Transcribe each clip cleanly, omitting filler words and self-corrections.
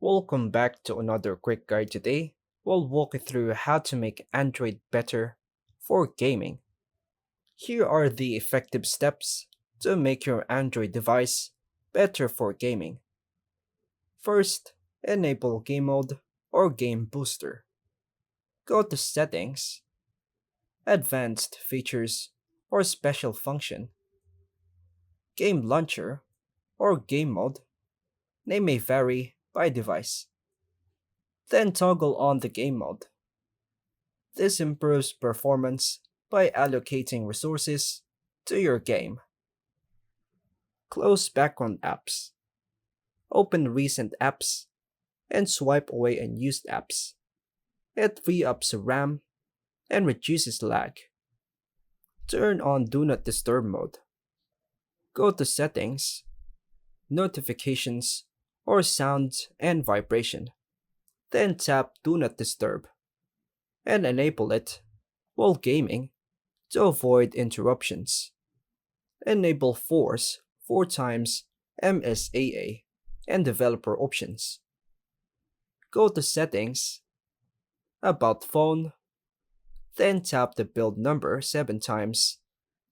Welcome back to another quick guide today. We'll walk you through how to make Android better for gaming. Here are the effective steps to make your Android device better for gaming. First, enable Game Mode or Game Booster. Go to Settings, Advanced Features, or Special Function, Game Launcher, or Game Mode. Name may vary by device. Then toggle on the game mode. This improves performance by allocating resources to your game. Close background apps. Open recent apps and swipe away unused apps. It frees up RAM and reduces lag. Turn on Do Not Disturb mode. Go to Settings, Notifications, or Sounds and Vibration. Then tap Do Not Disturb and enable it while gaming to avoid interruptions. Enable Force 4 times MSAA and Developer Options. Go to Settings, About Phone, then tap the build number 7 times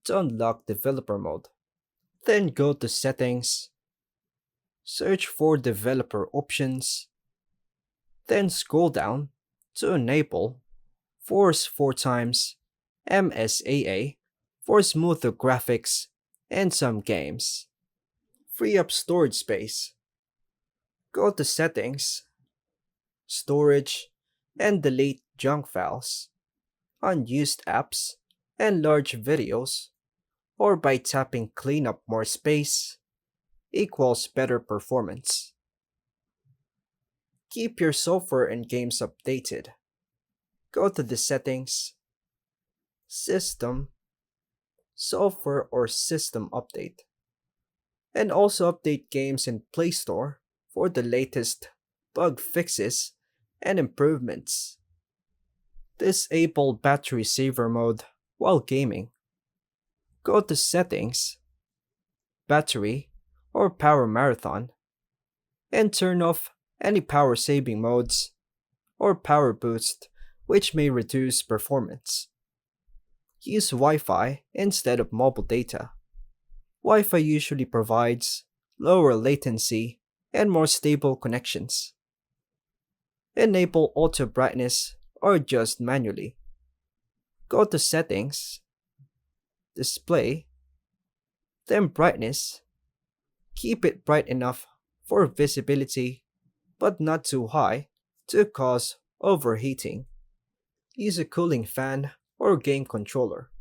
to unlock Developer Mode. Then go to Settings, search for Developer Options, then scroll down to enable Force 4 times MSAA for smoother graphics and some games. Free up storage space. Go to Settings, Storage, and delete junk files, unused apps, and large videos, or by tapping Clean up more space equals better performance. Keep your software and games updated. Go to the Settings, System, Software or System Update, and also update games in Play Store for the latest bug fixes and improvements. Disable battery saver mode while gaming. Go to Settings, Battery, or Power Marathon, and turn off any power saving modes or power boost which may reduce performance. Use Wi-Fi instead of mobile data. Wi-Fi usually provides lower latency and more stable connections. Enable auto brightness or adjust manually. Go to Settings, Display, then Brightness. Keep it bright enough for visibility, but not too high to cause overheating. Use a cooling fan or game controller.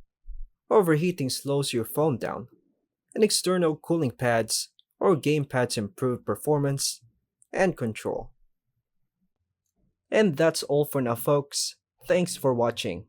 Overheating slows your phone down, and external cooling pads or game pads improve performance and control. And that's all for now, folks. Thanks for watching.